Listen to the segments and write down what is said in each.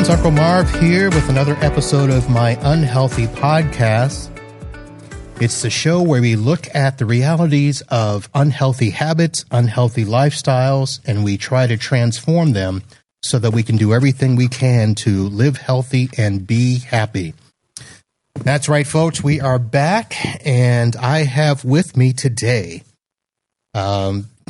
It's Uncle Marv here with another episode of my Unhealthy Podcast. It's the show where we look at the realities of unhealthy habits, unhealthy lifestyles, and we try to transform them so that we can do everything we can to live healthy and be happy. That's right, folks. We are back, and I have with me today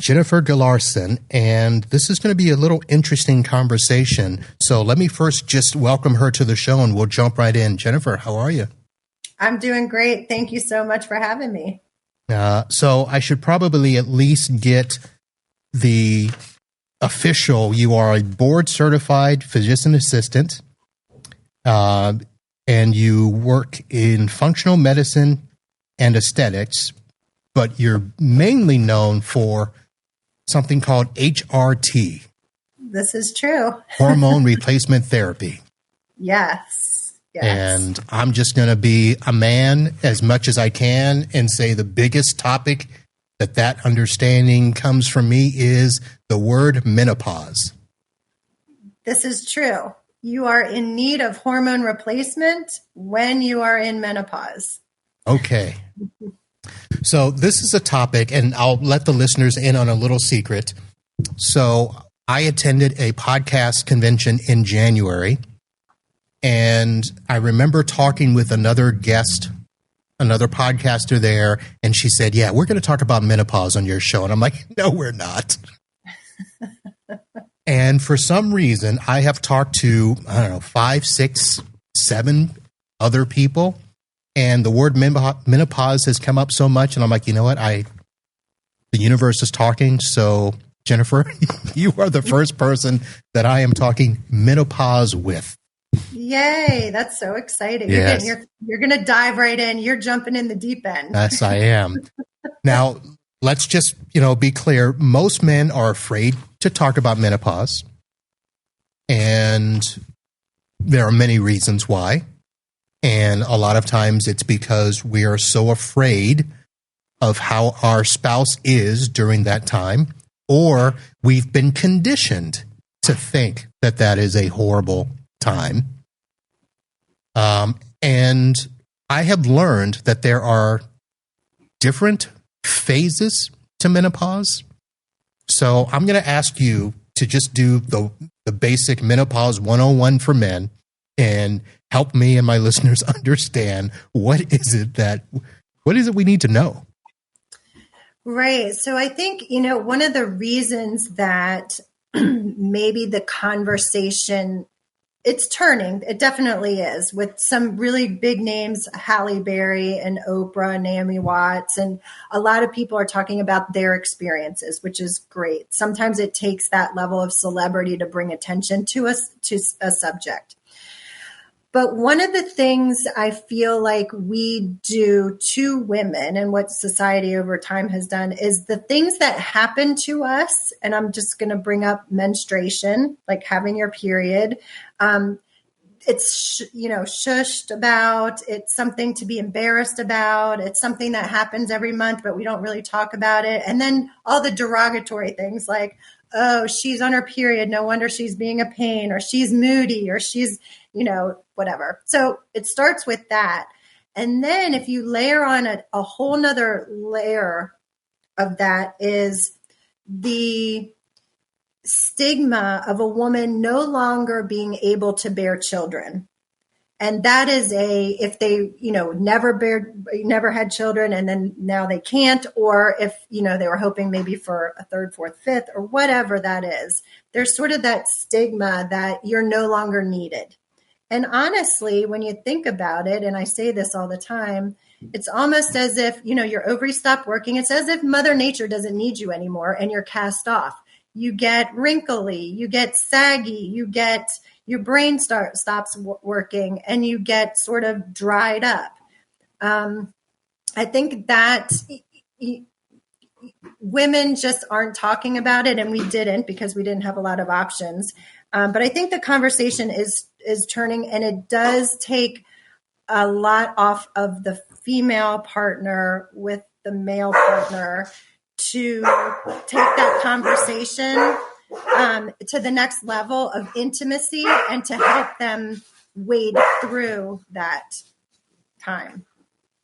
Jennifer Gularson, and this is going to be a little interesting conversation. So let me first just welcome her to the show, and we'll jump right in. Jennifer, how are you? I'm doing great. Thank you so much for having me. So I should probably at least get the official. You are a board-certified physician assistant, and you work in functional medicine and aesthetics, but you're mainly known for something called HRT. This is true. Hormone replacement therapy. Yes. And I'm just going to be a man as much as I can and say the biggest topic that understanding comes from me is the word menopause. This is true. You are in need of hormone replacement when you are in menopause. Okay. So this is a topic, and I'll let the listeners in on a little secret. So I attended a podcast convention in January, and I remember talking with another guest, another podcaster there, and she said, yeah, we're going to talk about menopause on your show. And I'm like, no, we're not. And for some reason, I have talked to, 5, 6, 7 other people, and the word menopause has come up so much, and I'm like, you know what? The universe is talking. So, Jennifer, you are the first person that I am talking menopause with. Yay! That's so exciting. Yes. You're going to dive right in. You're jumping in the deep end. Yes, I am. Now, let's just be clear. Most men are afraid to talk about menopause, and there are many reasons why. And a lot of times it's because we are so afraid of how our spouse is during that time, or we've been conditioned to think that that is a horrible time. And I have learned that there are different phases to menopause. So I'm going to ask you to just do the basic menopause 101 for men and help me and my listeners understand what is it we need to know? Right. So I think, one of the reasons that maybe the conversation, it's turning, it definitely is, with some really big names, Halle Berry and Oprah, Naomi Watts, and a lot of people are talking about their experiences, which is great. Sometimes it takes that level of celebrity to bring attention to a subject. But one of the things I feel like we do to women, and what society over time has done, is the things that happen to us. And I'm just going to bring up menstruation, like having your period. It's, shushed about. It's something to be embarrassed about. It's something that happens every month, but we don't really talk about it. And then all the derogatory things like, oh, she's on her period. No wonder she's being a pain, or she's moody, or she's, whatever. So it starts with that. And then if you layer on a whole nother layer of that is the stigma of a woman no longer being able to bear children. And that is if they, never had children and then now they can't, or if, they were hoping maybe for a third, fourth, fifth, or whatever that is, there's sort of that stigma that you're no longer needed. And honestly, when you think about it, and I say this all the time, it's almost as if, your ovaries stop working. It's as if Mother Nature doesn't need you anymore and you're cast off. You get wrinkly, you get saggy, your brain stops working, and you get sort of dried up. I think that women just aren't talking about it, and we didn't because we didn't have a lot of options. But I think the conversation is turning, and it does take a lot off of the female partner with the male partner to take that conversation to the next level of intimacy and to help them wade through that time.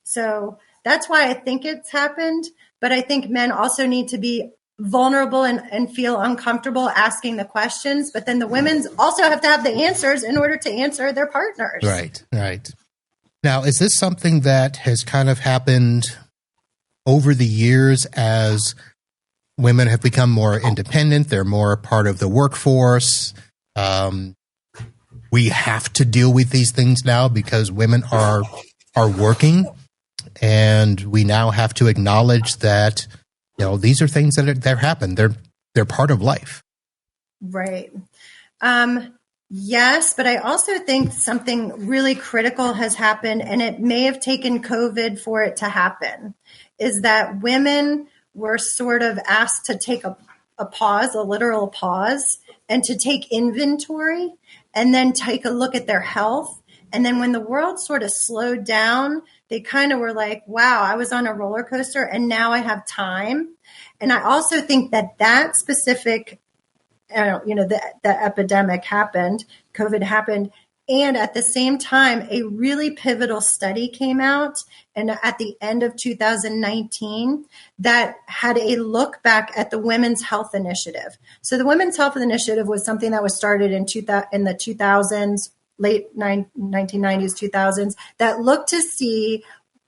So that's why I think it's happened. But I think men also need to be vulnerable and feel uncomfortable asking the questions. But then the women also have to have the answers in order to answer their partners. Right, right. Now, is this something that has kind of happened over the years as women have become more independent? They're more part of the workforce. We have to deal with these things now because women are working, and we now have to acknowledge that, you know, these are things that happen. They're part of life. Right. Yes, but I also think something really critical has happened, and it may have taken COVID for it to happen, is that women were sort of asked to take a pause, a literal pause, and to take inventory and then take a look at their health. And then when the world sort of slowed down, they kind of were like, wow, I was on a roller coaster and now I have time. And I also think that specific the epidemic happened, COVID happened. And at the same time, a really pivotal study came out, and at the end of 2019, that had a look back at the Women's Health Initiative. So the Women's Health Initiative was something that was started in the 2000s, late 1990s, 2000s, that looked to see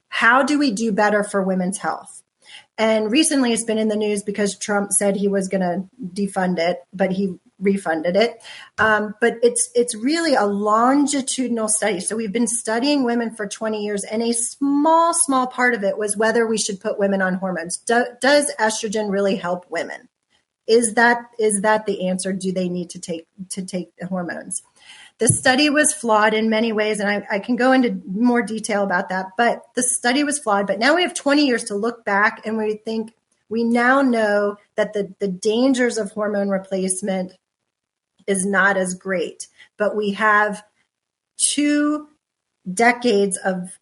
how do we do better for women's health. And recently it's been in the news because Trump said he was going to defund it, but he refunded it. But it's really a longitudinal study. So we've been studying women for 20 years, and a small part of it was whether we should put women on hormones. Does estrogen really help women? Is that the answer? Do they need to take the hormones? The study was flawed in many ways, and I can go into more detail about that, but the study was flawed. But now we have 20 years to look back, and we now know that the dangers of hormone replacement is not as great. But we have 2 decades of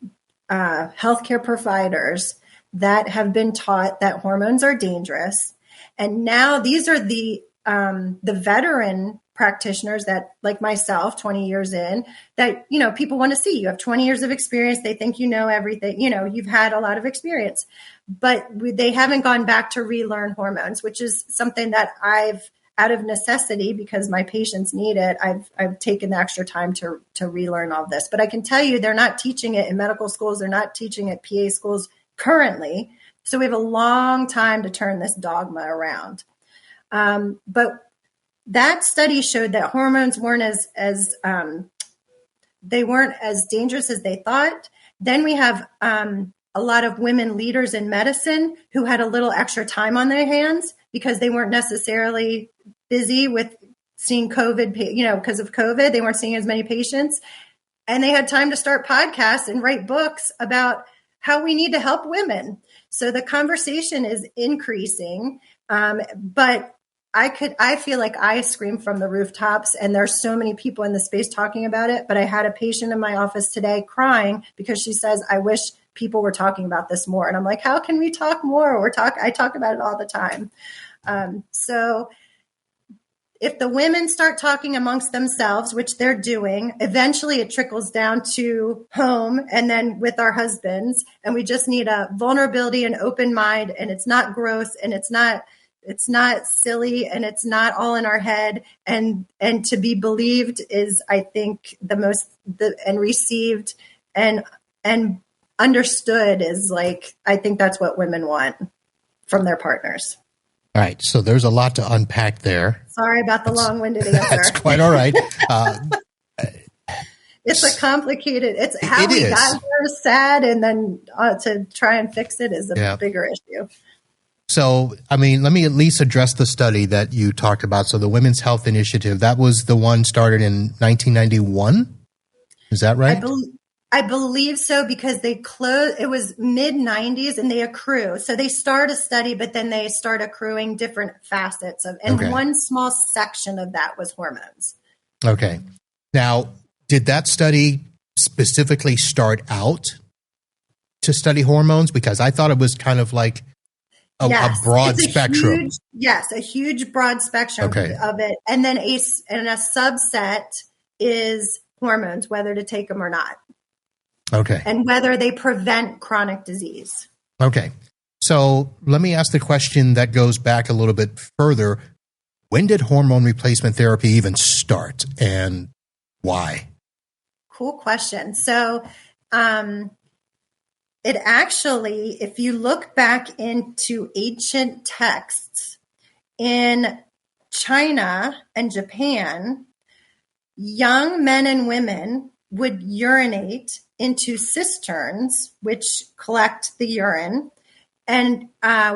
healthcare providers that have been taught that hormones are dangerous. And now these are the veteran practitioners that, like myself, 20 years in, that, people want to see. You have 20 years of experience. They think you know everything. You've had a lot of experience, but they haven't gone back to relearn hormones, which is something that I've, out of necessity, because my patients need it, I've taken the extra time to relearn all this. But I can tell you, they're not teaching it in medical schools. They're not teaching it PA schools currently. So we have a long time to turn this dogma around. But that study showed that hormones weren't as dangerous as they thought. Then we have a lot of women leaders in medicine who had a little extra time on their hands because they weren't necessarily busy with seeing COVID, because of COVID, they weren't seeing as many patients, and they had time to start podcasts and write books about how we need to help women. So the conversation is increasing, but I feel like I scream from the rooftops, and there's so many people in the space talking about it. But I had a patient in my office today crying because she says, I wish people were talking about this more. And I'm like, how can we talk more? I talk about it all the time. So if the women start talking amongst themselves, which they're doing, eventually it trickles down to home and then with our husbands. And we just need a vulnerability and open mind. And it's not gross, and it's not silly, and it's not all in our head, and to be believed is, I think, and received and understood is, like, I think that's what women want from their partners. All right. So there's a lot to unpack there. Sorry about the long-winded answer. That's quite all right. It's a complicated, it's how we got here is sad, and then to try and fix it is a bigger issue. So, let me at least address the study that you talked about. So the Women's Health Initiative, that was the one started in 1991. Is that right? I believe so, because they closed, it was mid-90s, and they accrue. So they start a study, but then they start accruing different facets of, and one small section of that was hormones. Okay. Now, did that study specifically start out to study hormones? Because I thought it was kind of like a broad spectrum. A huge broad spectrum of it. And then a subset is hormones, whether to take them or not. Okay. And whether they prevent chronic disease. Okay. So let me ask the question that goes back a little bit further. When did hormone replacement therapy even start and why? Cool question. So it actually, if you look back into ancient texts in China and Japan, young men and women would urinate into cisterns, which collect the urine. And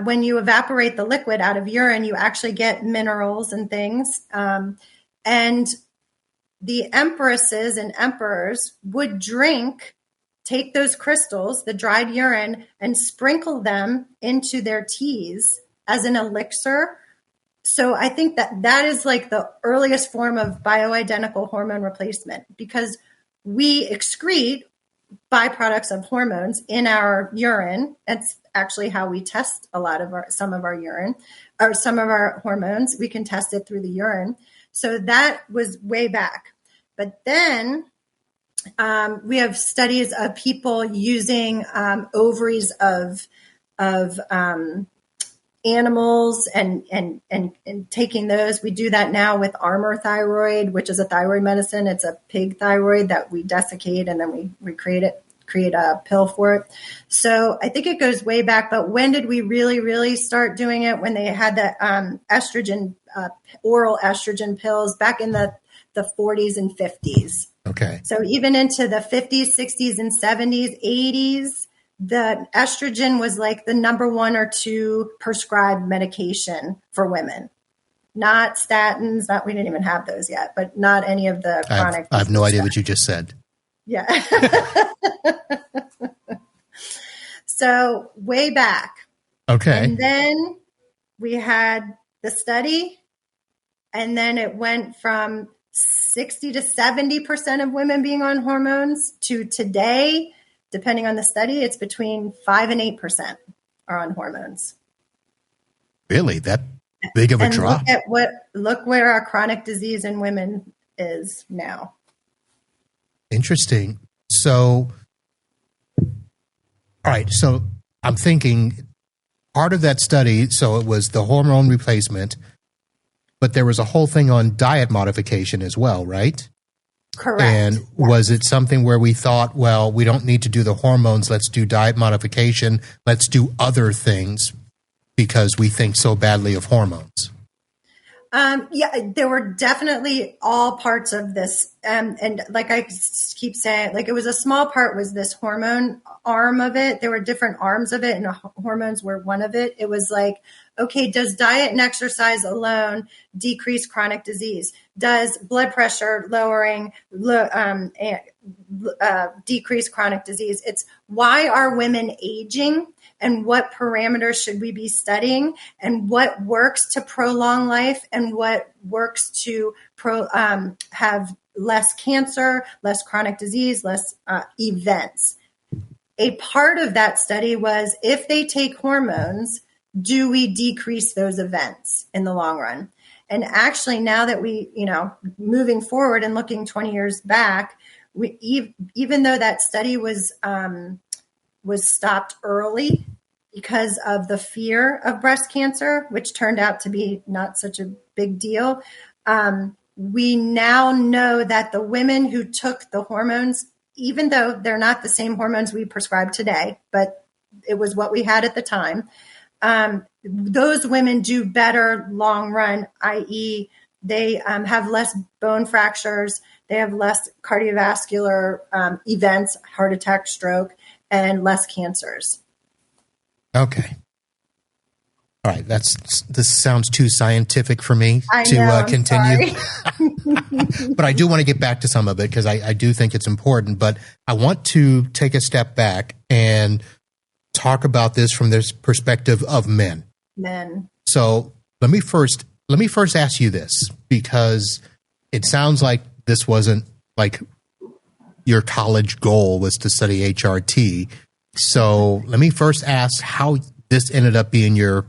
when you evaporate the liquid out of urine, you actually get minerals and things. And the empresses and emperors would take those crystals, the dried urine, and sprinkle them into their teas as an elixir. So I think that is like the earliest form of bioidentical hormone replacement, because we excrete byproducts of hormones in our urine. That's actually how we test some of our urine or some of our hormones. We can test it through the urine. So that was way back. But then we have studies of people using ovaries of animals and taking those. We do that now with Armour thyroid, which is a thyroid medicine. It's a pig thyroid that we desiccate and then we create a pill for it. So I think it goes way back, but when did we really, really start doing it? When they had the estrogen, oral estrogen pills back in the 40s and 50s. Okay. So even into the 50s, 60s, and 70s, 80s, the estrogen was like the number 1 or 2 prescribed medication for women. Not statins, we didn't even have those yet, but not any of the chronic. I have no idea what you just said. Yeah. So way back. Okay. And then we had the study, and then it went from 60 to 70% of women being on hormones to today, depending on the study, it's between 5 and 8% are on hormones. Really? That big of a drop? Look where our chronic disease in women is now. Interesting. So, all right. So I'm thinking part of that study, so it was the hormone replacement, but there was a whole thing on diet modification as well, right? Correct. And was it something where we thought, well, we don't need to do the hormones, let's do diet modification, let's do other things because we think so badly of hormones? Yeah, there were definitely all parts of this. And like I keep saying, like it was a small part was this hormone arm of it. There were different arms of it, and hormones were one of it. It was like, okay, does diet and exercise alone decrease chronic disease? Does blood pressure lowering decrease chronic disease? It's why are women aging? And what parameters should we be studying, and what works to prolong life, and what works to have less cancer, less chronic disease, less events. A part of that study was if they take hormones, do we decrease those events in the long run? And actually, now that we, moving forward and looking 20 years back, even though that study was stopped early because of the fear of breast cancer, which turned out to be not such a big deal. We now know that the women who took the hormones, even though they're not the same hormones we prescribe today, but it was what we had at the time, those women do better long run, i.e. they have less bone fractures, they have less cardiovascular events, heart attack, stroke, and less cancers. Okay. All right. This sounds too scientific for me to continue. But I do want to get back to some of it because I do think it's important. But I want to take a step back and talk about this from this perspective of men. So let me first ask you this, because it sounds like this wasn't like your college goal was to study HRT. So let me first ask how this ended up being your,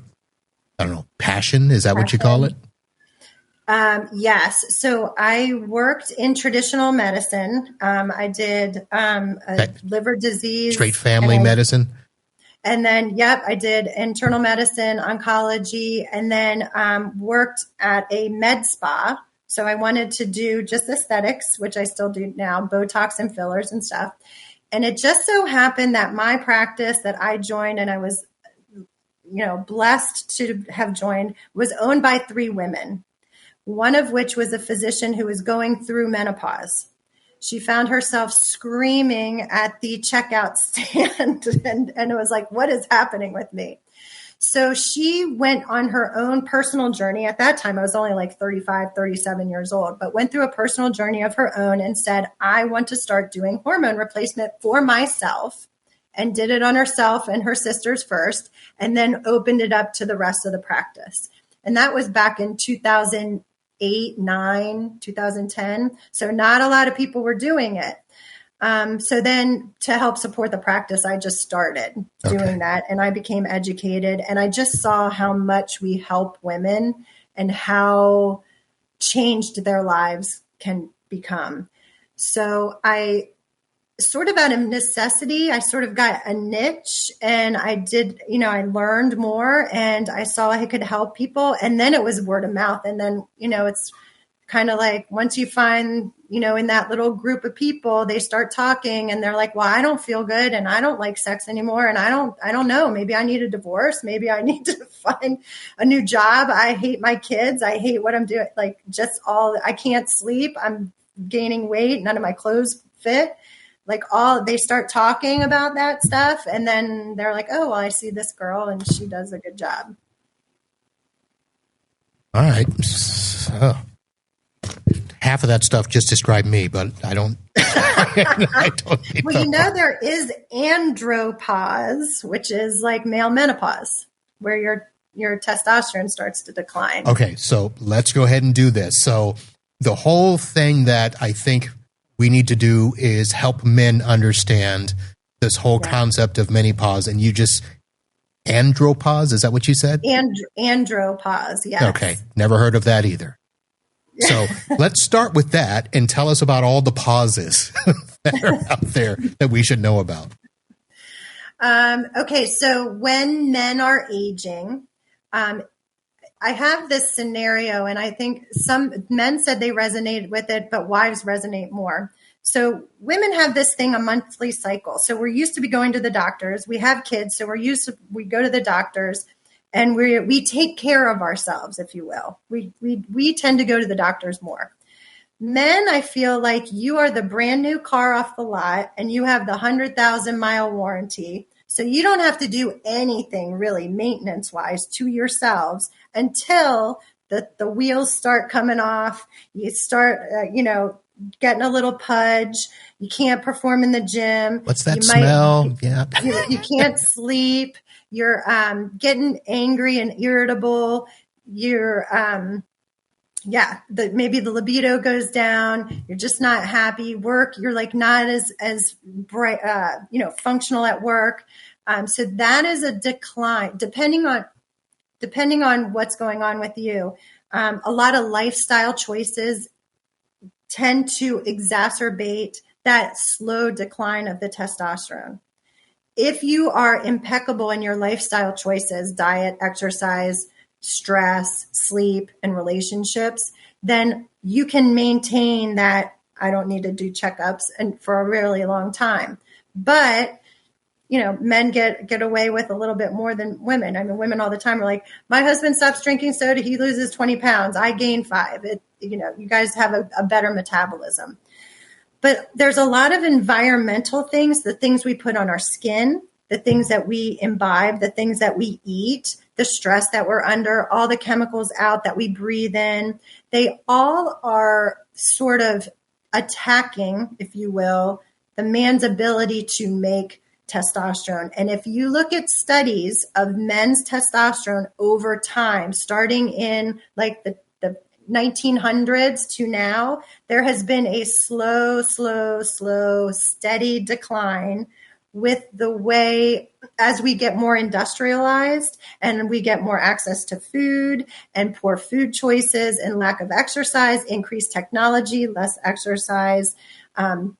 I don't know, passion? Is that what you call it? Yes. So I worked in traditional medicine. I did liver disease. Straight family medicine? And then, I did internal medicine, oncology, and then worked at a med spa. So I wanted to do just aesthetics, which I still do now, Botox and fillers and stuff. And it just so happened that my practice that I joined, and I was, blessed to have joined, was owned by 3 women, one of which was a physician who was going through menopause. She found herself screaming at the checkout stand and it was like, what is happening with me? So she went on her own personal journey. At that time, I was only like 35, 37 years old, but went through a personal journey of her own and said, I want to start doing hormone replacement for myself, and did it on herself and her sisters first, and then opened it up to the rest of the practice. And that was back in 2008, 2010. So not a lot of people were doing it. So then to help support the practice, I just started doing that, and I became educated, and I just saw how much we help women and how changed their lives can become. So I sort of out of necessity, I sort of got a niche, and I did, I learned more, and I saw I could help people. And then it was word of mouth. And then, it's kind of like once you find, in that little group of people, they start talking and they're like, well, I don't feel good and I don't like sex anymore. And I don't know, maybe I need a divorce. Maybe I need to find a new job. I hate my kids. I hate what I'm doing. Like I can't sleep. I'm gaining weight. None of my clothes fit. Like they start talking about that stuff. And then they're like, oh, well, I see this girl and she does a good job. All right. So, half of that stuff just described me, but I don't. I don't well, there is andropause, which is like male menopause, where your testosterone starts to decline. Okay, so let's go ahead and do this. So the whole thing that I think we need to do is help men understand this whole concept of menopause, and you just andropause. Is that what you said? Andropause. Yes. Okay. Never heard of that either. So let's start with that and tell us about all the pauses that are out there that we should know about. Okay. So when men are aging, I have this scenario, and I think some men said they resonate with it, but wives resonate more. So women have this thing, a monthly cycle. So we're used to be going to the doctors. We have kids. So we go to the doctors, and we take care of ourselves, if you will. We tend to go to the doctors more. Men, I feel like you are the brand new car off the lot, and you have the 100,000-mile warranty. So you don't have to do anything really maintenance-wise to yourselves until the wheels start coming off. You start, getting a little pudge. You can't perform in the gym. What's that smell? Yeah. You can't sleep. You're getting angry and irritable. You're, maybe the libido goes down. You're just not happy. Work, you're like not as bright, functional at work. So that is a decline, depending on what's going on with you. A lot of lifestyle choices tend to exacerbate that slow decline of the testosterone. If you are impeccable in your lifestyle choices, diet, exercise, stress, sleep, and relationships, then you can maintain that I don't need to do checkups and for a really long time. But, men get away with a little bit more than women. I mean, women all the time are like, my husband stops drinking soda, he loses 20 pounds, I gain 5. You guys have a better metabolism. But there's a lot of environmental things, the things we put on our skin, the things that we imbibe, the things that we eat, the stress that we're under, all the chemicals out that we breathe in. They all are sort of attacking, if you will, the man's ability to make testosterone. And if you look at studies of men's testosterone over time, starting in like the 1900s to now, there has been a slow, steady decline with the way, as we get more industrialized and we get more access to food and poor food choices and lack of exercise, increased technology, less exercise,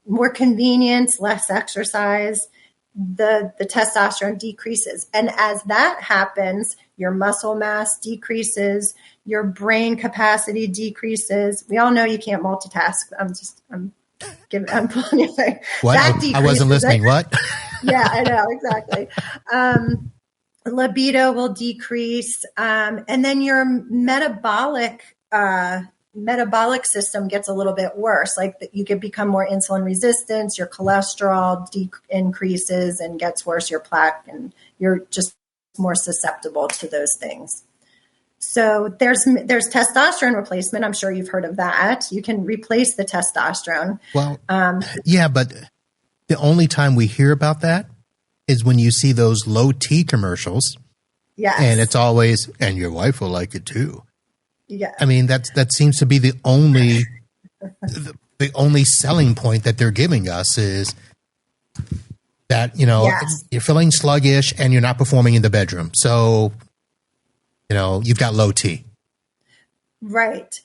more convenience, less exercise, the testosterone decreases. And as that happens, your muscle mass decreases, your brain capacity decreases. We all know you can't multitask. I'm pulling you away. What? I wasn't listening. What? Yeah, I know, exactly. Libido will decrease. And then your metabolic system gets a little bit worse. Like you can become more insulin resistant, your cholesterol increases and gets worse, your plaque, and you're just more susceptible to those things. So there's testosterone replacement. I'm sure you've heard of that. You can replace the testosterone. Well, yeah, but the only time we hear about that is when you see those low T commercials. Yes. And it's always, and your wife will like it too. Yeah. I mean, that seems to be the only the only selling point that they're giving us is that, yes, you're feeling sluggish and you're not performing in the bedroom. So, you've got low T. Right.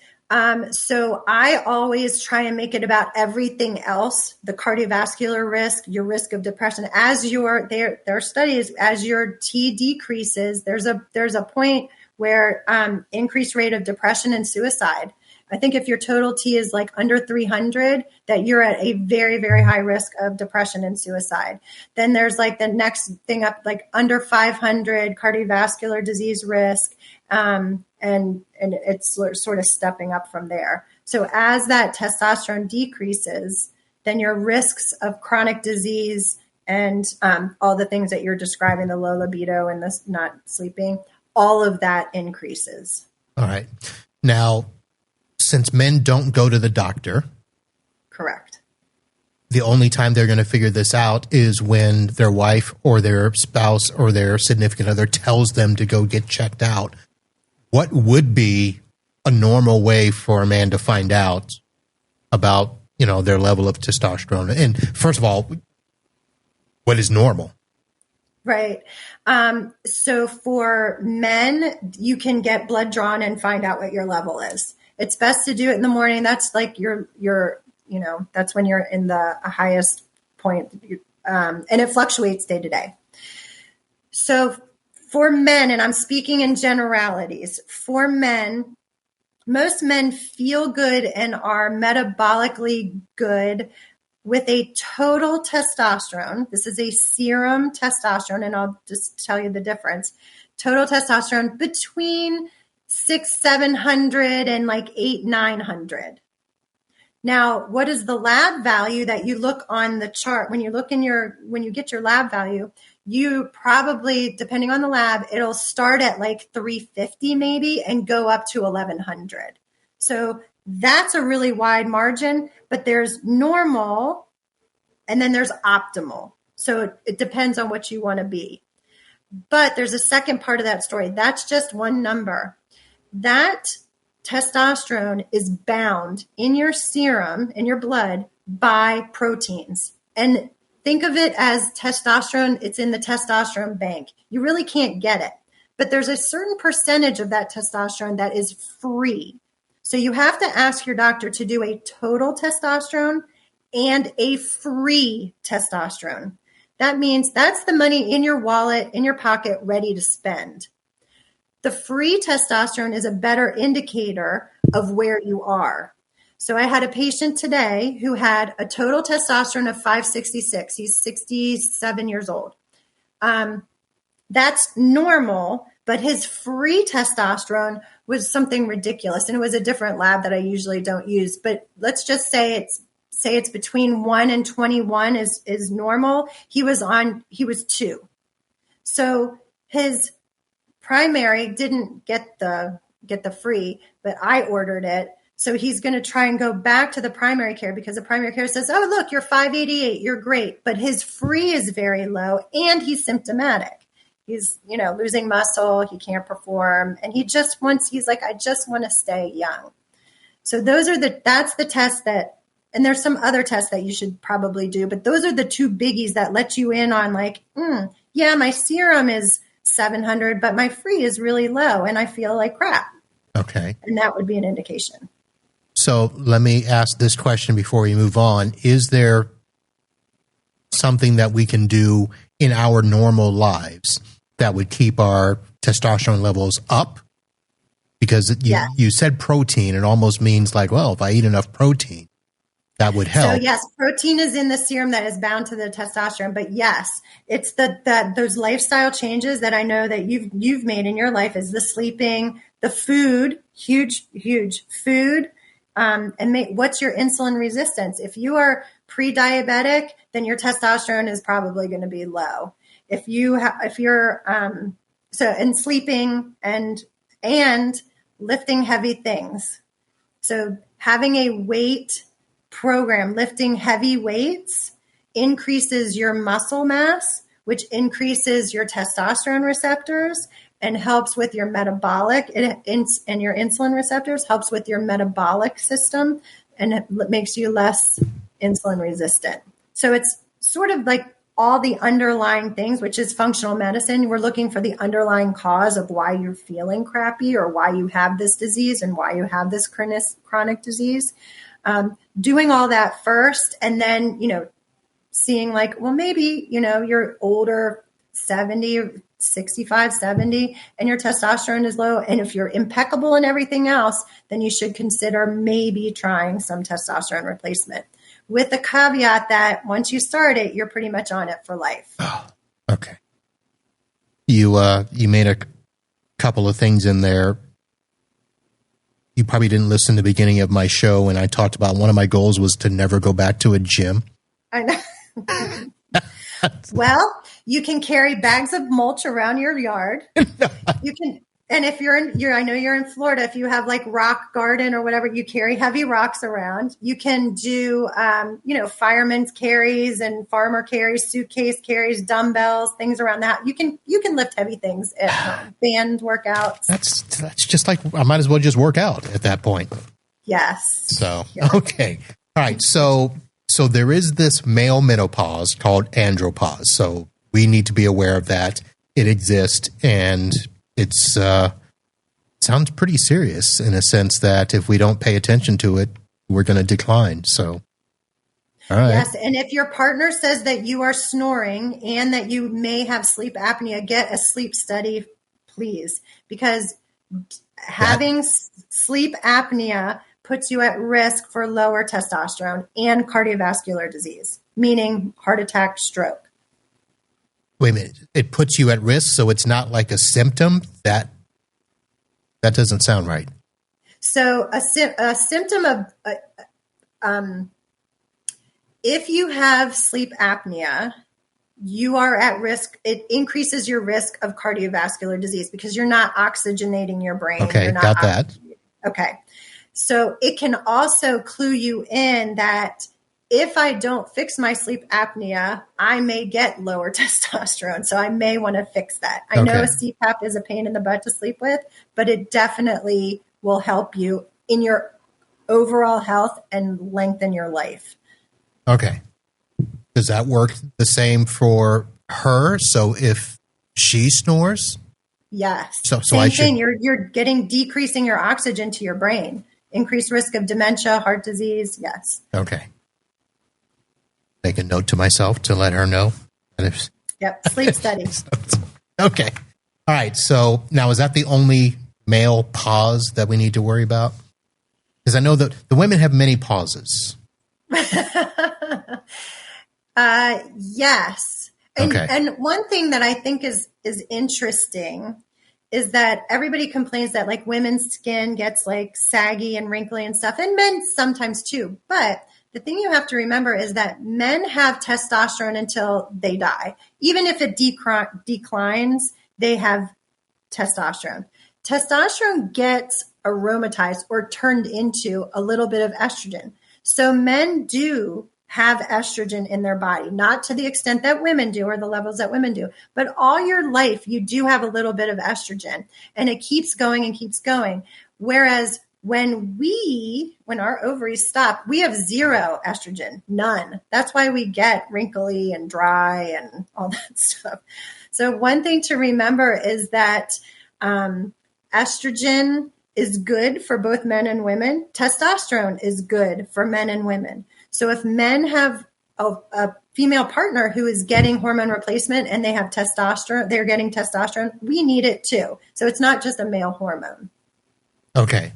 So I always try and make it about everything else, the cardiovascular risk, your risk of depression. There are studies, as your T decreases, there's a point where increased rate of depression and suicide. I think if your total T is like under 300, that you're at a very, very high risk of depression and suicide. Then there's like the next thing up, like under 500 cardiovascular disease risk. And it's sort of stepping up from there. So as that testosterone decreases, then your risks of chronic disease and all the things that you're describing, the low libido and the not sleeping, all of that increases. All right. Now, since men don't go to the doctor. Correct. The only time they're going to figure this out is when their wife or their spouse or their significant other tells them to go get checked out. What would be a normal way for a man to find out about, their level of testosterone? And first of all, what is normal? Right. So for men, you can get blood drawn and find out what your level is. It's best to do it in the morning. That's like that's when you're in the highest point, and it fluctuates day to day. So for men, and I'm speaking in generalities, for men, most men feel good and are metabolically good with a total testosterone. This is a serum testosterone, and I'll just tell you the difference. Total testosterone between 600-700 and like 800-900. Now, what is the lab value that you look on the chart? When you get your lab value, you probably, depending on the lab, it'll start at like 350 maybe and go up to 1100. So that's a really wide margin, but there's normal and then there's optimal. So it depends on what you want to be. But there's a second part of that story. That's just one number. That testosterone is bound in your serum, in your blood, by proteins. And think of it as testosterone. It's in the testosterone bank. You really can't get it. But there's a certain percentage of that testosterone that is free. So you have to ask your doctor to do a total testosterone and a free testosterone. That means that's the money in your wallet, in your pocket, ready to spend. The free testosterone is a better indicator of where you are. So I had a patient today who had a total testosterone of 566. He's 67 years old. That's normal, but his free testosterone was something ridiculous. And it was a different lab that I usually don't use. But let's just say it's between 1 and 21 is normal. He was 2. So his primary didn't get the free, but I ordered it. So he's going to try and go back to the primary care because the primary care says, oh, look, you're 588. You're great. But his free is very low and he's symptomatic. He's, losing muscle. He can't perform. And he's like, I just want to stay young. So that's the test that And there's some other tests that you should probably do, but those are the two biggies that let you in on like, yeah, my serum is 700, but my free is really low and I feel like crap. Okay. And that would be an indication. So let me ask this question before we move on. Is there something that we can do in our normal lives that would keep our testosterone levels up? Because you said protein. It almost means like, well, if I eat enough protein, that would help. So yes, protein is in the serum that is bound to the testosterone. But yes, it's that those lifestyle changes that I know that you've made in your life is the sleeping, the food, huge food. What's your insulin resistance? If you are pre-diabetic, then your testosterone is probably going to be low. If you're and sleeping and lifting heavy things. So having a weight program, lifting heavy weights, increases your muscle mass, which increases your testosterone receptors and helps with your metabolic and your insulin receptors, helps with your metabolic system, and it makes you less insulin resistant. So it's sort of like all the underlying things, which is functional medicine. We're looking for the underlying cause of why you're feeling crappy or why you have this disease and why you have this chronic disease. Doing all that first and then, seeing like, well, maybe, you're older, 70, 65, 70, and your testosterone is low. And if you're impeccable in everything else, then you should consider maybe trying some testosterone replacement. With the caveat that once you start it, you're pretty much on it for life. Oh, okay. You made a couple of things in there. You probably didn't listen to the beginning of my show when I talked about one of my goals was to never go back to a gym. I know. Well, you can carry bags of mulch around your yard. You can. And if I know you're in Florida, if you have like rock garden or whatever, you carry heavy rocks around. You can do, fireman's carries and farmer carries, suitcase carries, dumbbells, things around that. You can lift heavy things at home, band workouts. That's just like, I might as well just work out at that point. Yes. So, okay. All right. So there is this male menopause called andropause. So we need to be aware of that. It exists, and it's sounds pretty serious in a sense that if we don't pay attention to it, we're going to decline. So, all right. Yes, and if your partner says that you are snoring and that you may have sleep apnea, get a sleep study, please, because having sleep apnea puts you at risk for lower testosterone and cardiovascular disease, meaning heart attack, stroke. Wait a minute. It puts you at risk, so it's not like a symptom? That doesn't sound right. So a symptom of if you have sleep apnea, you are at risk. It increases your risk of cardiovascular disease because you're not oxygenating your brain. Okay, got that. Okay. So it can also clue you in that if I don't fix my sleep apnea, I may get lower testosterone. So I may want to fix that. I know a CPAP is a pain in the butt to sleep with, but it definitely will help you in your overall health and lengthen your life. Okay. Does that work the same for her? So if she snores? Yes. So same thing. You're decreasing your oxygen to your brain. Increased risk of dementia, heart disease. Yes. Okay. Make a note to myself to let her know. Yep. Sleep study. Okay. All right. So now, is that the only male pause that we need to worry about? Because I know that the women have many pauses. Yes. And one thing that I think is interesting is that everybody complains that like women's skin gets like saggy and wrinkly and stuff, and men sometimes too. But the thing you have to remember is that men have testosterone until they die. Even if it declines, they have testosterone. Testosterone gets aromatized or turned into a little bit of estrogen. So men do have estrogen in their body, not to the extent that women do or the levels that women do, but all your life you do have a little bit of estrogen, and it keeps going and keeps going. Whereas when our ovaries stop, we have zero estrogen, none. That's why we get wrinkly and dry and all that stuff. So one thing to remember is that estrogen is good for both men and women. Testosterone is good for men and women. So if men have a female partner who is getting hormone replacement and they have testosterone, they're getting testosterone, we need it too. So it's not just a male hormone. Okay.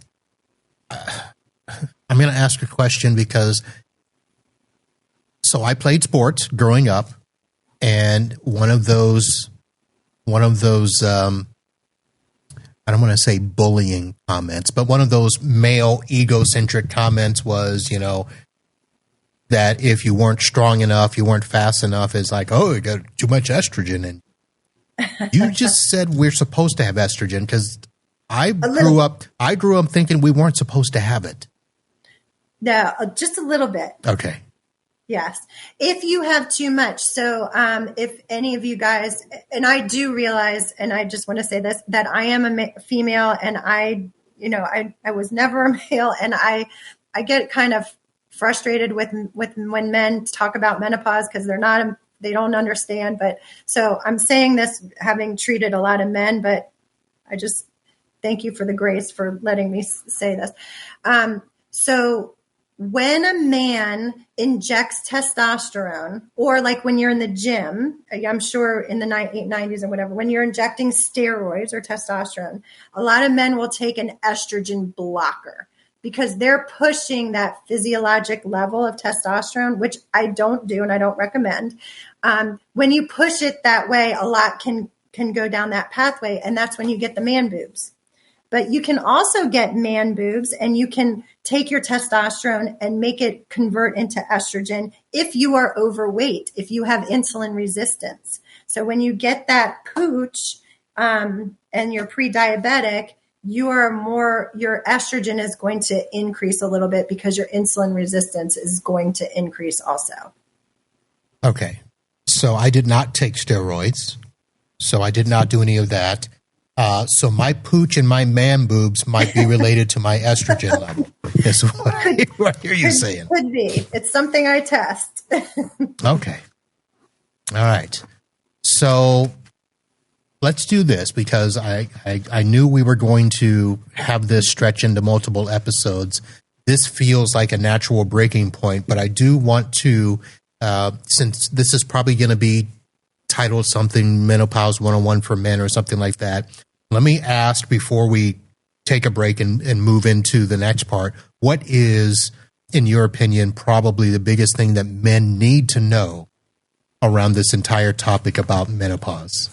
I'm going to ask a question because I played sports growing up, and one of those I don't want to say bullying comments, but one of those male egocentric comments was, that if you weren't strong enough, you weren't fast enough, it's like, oh, you got too much estrogen. And you just said we're supposed to have estrogen, because I grew up thinking we weren't supposed to have it. No, just a little bit. Okay. Yes. If you have too much. So if any of you guys, and I do realize, and I just want to say this, that I am a female, and I was never a male, and I get kind of frustrated with when men talk about menopause, because they don't understand. But so I'm saying this having treated a lot of men, but I just thank you for the grace for letting me say this. So when a man injects testosterone, or like when you're in the gym, I'm sure in the 90s or whatever, when you're injecting steroids or testosterone, a lot of men will take an estrogen blocker because they're pushing that physiologic level of testosterone, which I don't do and I don't recommend. When you push it that way, a lot can go down that pathway, and that's when you get the man boobs. But you can also get man boobs, and you can take your testosterone and make it convert into estrogen if you are overweight, if you have insulin resistance. So when you get that pooch and you're pre-diabetic, your estrogen is going to increase a little bit because your insulin resistance is going to increase also. Okay. So I did not take steroids. So I did not do any of that. So my pooch and my man boobs might be related to my estrogen level. Is what I hear you saying. Could be. It's something I test. Okay. All right. So let's do this, because I knew we were going to have this stretch into multiple episodes. This feels like a natural breaking point, but I do want to, since this is probably going to be titled something Menopause 101 for Men or something like that, let me ask before we take a break and move into the next part, what is, in your opinion, probably the biggest thing that men need to know around this entire topic about menopause?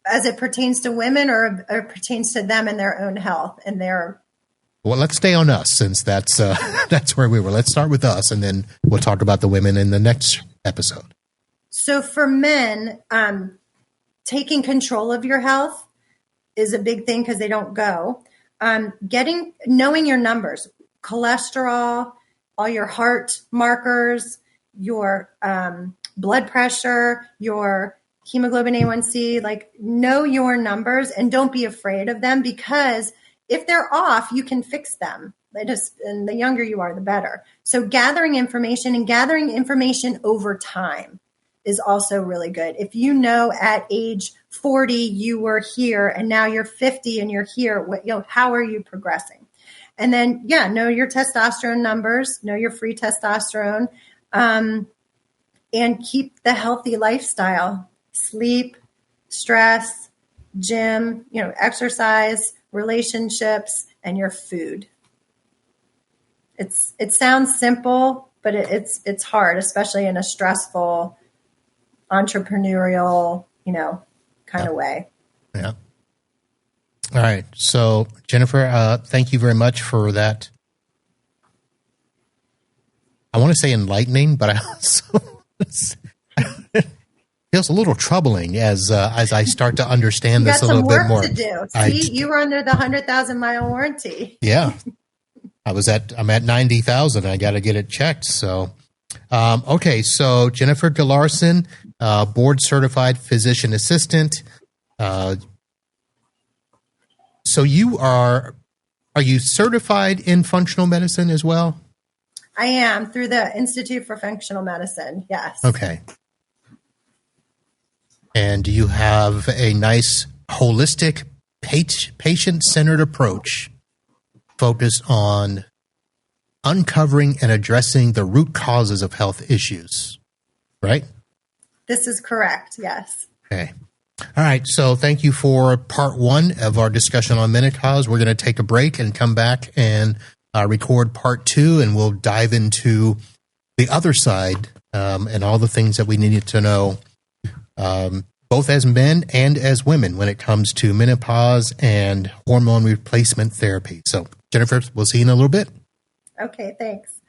As it pertains to women, or pertains to them and their own health and their... Well, let's stay on us, since that's where we were. Let's start with us, and then we'll talk about the women in the next episode. So for men, taking control of your health is a big thing, because they don't go. Knowing your numbers, cholesterol, all your heart markers, your blood pressure, your hemoglobin A1C, like know your numbers and don't be afraid of them, because if they're off, you can fix them. And the younger you are, the better. So gathering information over time is also really good. If you know at age 40 you were here, and now you're 50 and you're here, how are you progressing? And then, know your testosterone numbers, know your free testosterone, and keep the healthy lifestyle, sleep, stress, gym, exercise, relationships, and your food. It sounds simple, but it's hard, especially in a stressful, entrepreneurial, kind of way. Yeah. All right. So, Jennifer, thank you very much for that. I want to say enlightening, but I also it feels a little troubling as I start to understand this a little bit more. You got some work to do. See, you were under the 100,000-mile warranty. Yeah. I'm at 90,000. I got to get it checked. So, okay. So Jennifer Gularson, board certified physician assistant. So you are Are you certified in functional medicine as well? I am, through the Institute for Functional Medicine. Yes. Okay. And you have a nice holistic patient-centered approach focused on uncovering and addressing the root causes of health issues, right? This is correct. Yes. Okay. All right. So thank you for part one of our discussion on menopause. We're going to take a break and come back and record part two, and we'll dive into the other side and all the things that we needed to know, both as men and as women, when it comes to menopause and hormone replacement therapy. So, Jennifer, we'll see you in a little bit. Okay. Thanks.